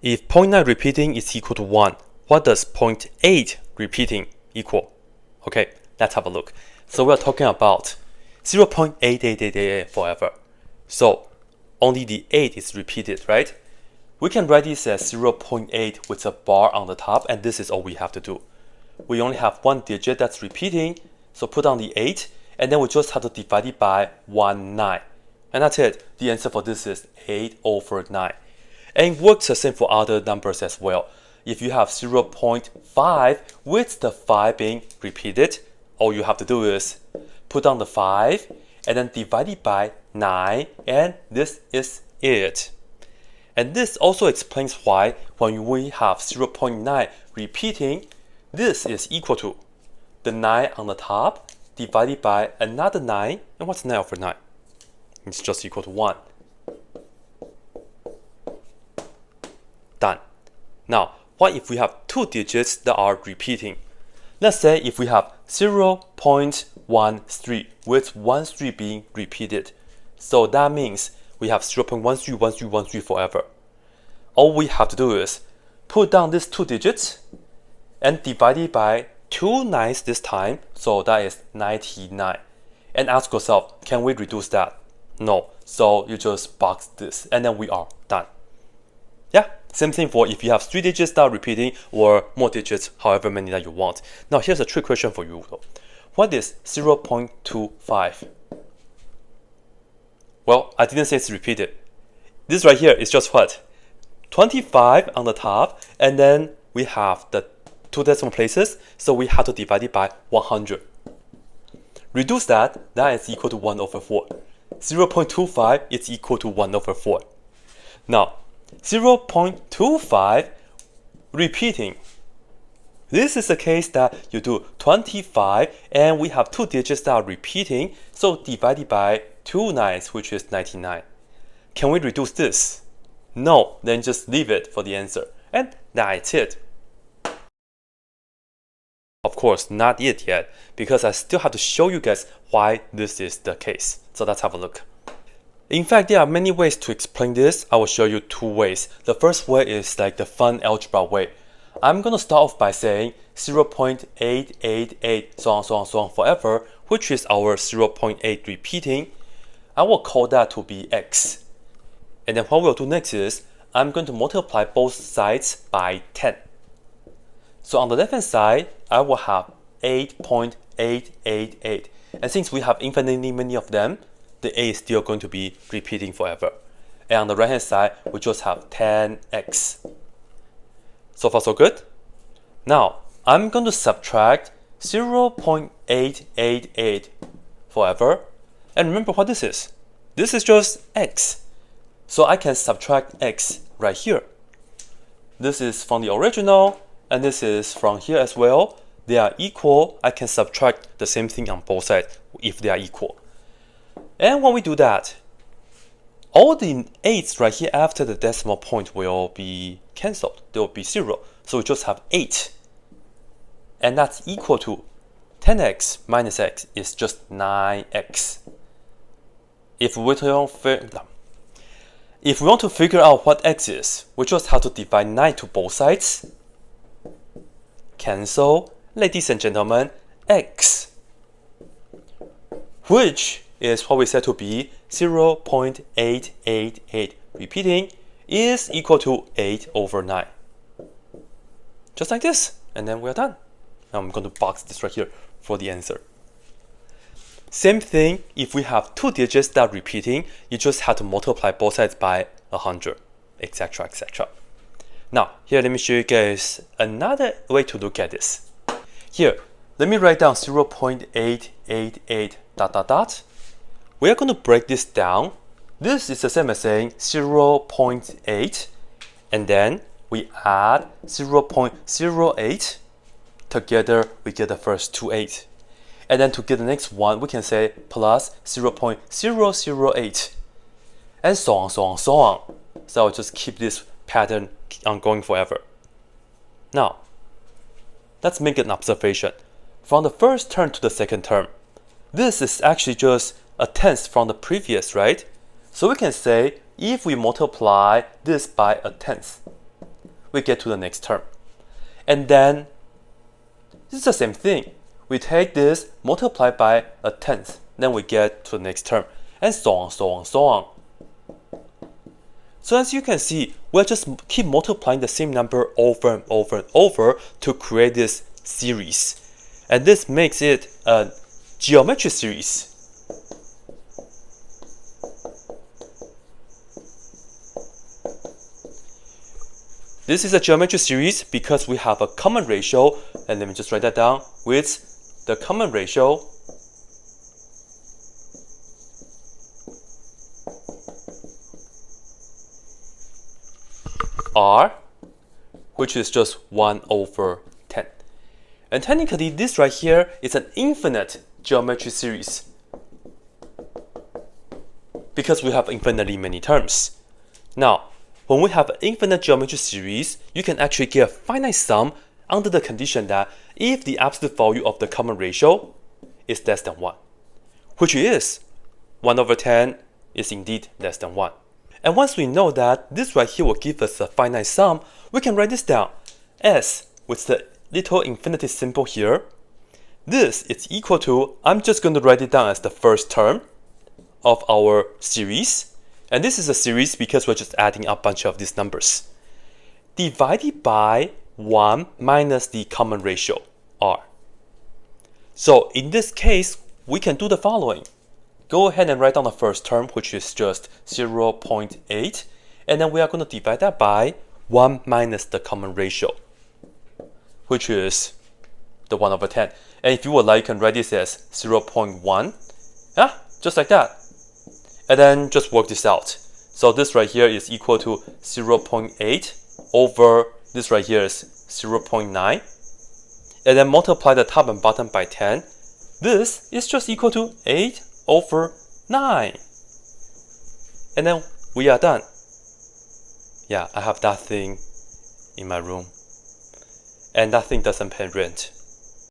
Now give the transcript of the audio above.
If 0.9 repeating is equal to 1, what does 0.8 repeating equal? Okay, let's have a look. So we're talking about 0.8888 forever. So only the 8 is repeated, right? We can write this as 0.8 with a bar on the top, and this is all we have to do. We only have one digit that's repeating, so put on the 8, and then we just have to divide it by 19. And that's it. The answer for this is 8/9. And it works the same for other numbers as well. If you have 0.5 with the 5 being repeated, all you have to do is put on the 5 and then divide it by 9, and this is it. And this also explains why when we have 0.9 repeating, this is equal to the 9 on the top divided by another 9. And what's 9 over 9? It's just equal to 1. Done. Now, what if we have two digits that are repeating? Let's say if we have 0.13 with 13 being repeated. So that means we have 0.131313 forever. All we have to do is put down these two digits and divide it by 2 nines this time. So that is 99. And ask yourself, can we reduce that? No. So you just box this and then we are done. Yeah, same thing for if you have 3 digits that are repeating or more digits, however many that you want. Now here's a trick question for you though. What is 0.25? Well, I didn't say it's repeated. This right here is just what? 25 on the top, and then we have the 2 decimal places, so we have to divide it by 100. Reduce that is equal to 1/4. 0.25 is equal to 1/4. Now, 0.25 repeating. This is the case that you do 25 and we have 2 digits that are repeating, so divided by 2 nines, which is 99. Can we reduce this? No, then just leave it for the answer. And that's it. Of course, not it yet, because I still have to show you guys why this is the case. So let's have a look. In fact, there are many ways to explain this. I will show you 2 ways. The first way is like the fun algebra way. I'm going to start off by saying 0.888 so on forever, which is our 0.8 repeating. I will call that to be x. And then what we'll do next is I'm going to multiply both sides by 10. So on the left hand side, I will have 8.888. And since we have infinitely many of them, the 8 is still going to be repeating forever. And on the right hand side, we just have 10x. So far so good? Now, I'm going to subtract 0.888 forever. And remember what this is. This is just x. So I can subtract x right here. This is from the original, and this is from here as well. They are equal. I can subtract the same thing on both sides if they are equal. And when we do that, all the 8s right here after the decimal point will be cancelled. There will be 0. So we just have 8. And that's equal to 10x minus x is just 9x. If we want to figure out what x is, we just have to divide 9 to both sides. Cancel, ladies and gentlemen, x, which is what we said to be 0.888 repeating is equal to 8/9. Just like this, and then we're done. Now I'm going to box this right here for the answer. Same thing, if we have 2 digits that are repeating, you just have to multiply both sides by 100, etc, etc. Now, here let me show you guys another way to look at this. Here, let me write down 0.888 ... We are going to break this down. This is the same as saying 0.8, and then we add 0.08. Together, we get the first 2 8. And then to get the next one, we can say plus 0.008. And so on. So I'll just keep this pattern on going forever. Now, let's make an observation. From the first term to the second term, this is actually just a tenth from the previous, right? So we can say if we multiply this by a tenth, we get to the next term. And then it's the same thing. We take this, multiply by a tenth, then we get to the next term, and so on, so on, so on. So as you can see, we'll just keep multiplying the same number over and over and over to create this series. And this makes it a geometric series. This is a geometric series because we have a common ratio, and let me just write that down, with the common ratio R, which is just 1 over 10. And technically, this right here is an infinite geometric series because we have infinitely many terms. Now, when we have an infinite geometric series, you can actually get a finite sum under the condition that if the absolute value of the common ratio is less than 1, which is 1 over 10 is indeed less than 1. And once we know that this right here will give us a finite sum, we can write this down as, with the little infinity symbol here, this is equal to, I'm just going to write it down as the first term of our series. And this is a series because we're just adding a bunch of these numbers, divided by 1 minus the common ratio, R. So in this case, we can do the following. Go ahead and write down the first term, which is just 0.8. And then we are going to divide that by 1 minus the common ratio, which is the 1 over 10. And if you would like, you can write this as 0.1. Yeah, just like that. And then just work this out. So this right here is equal to 0.8 over this right here is 0.9. And then multiply the top and bottom by 10. This is just equal to 8 over 9. And then we are done. Yeah, I have that thing in my room. And that thing doesn't pay rent.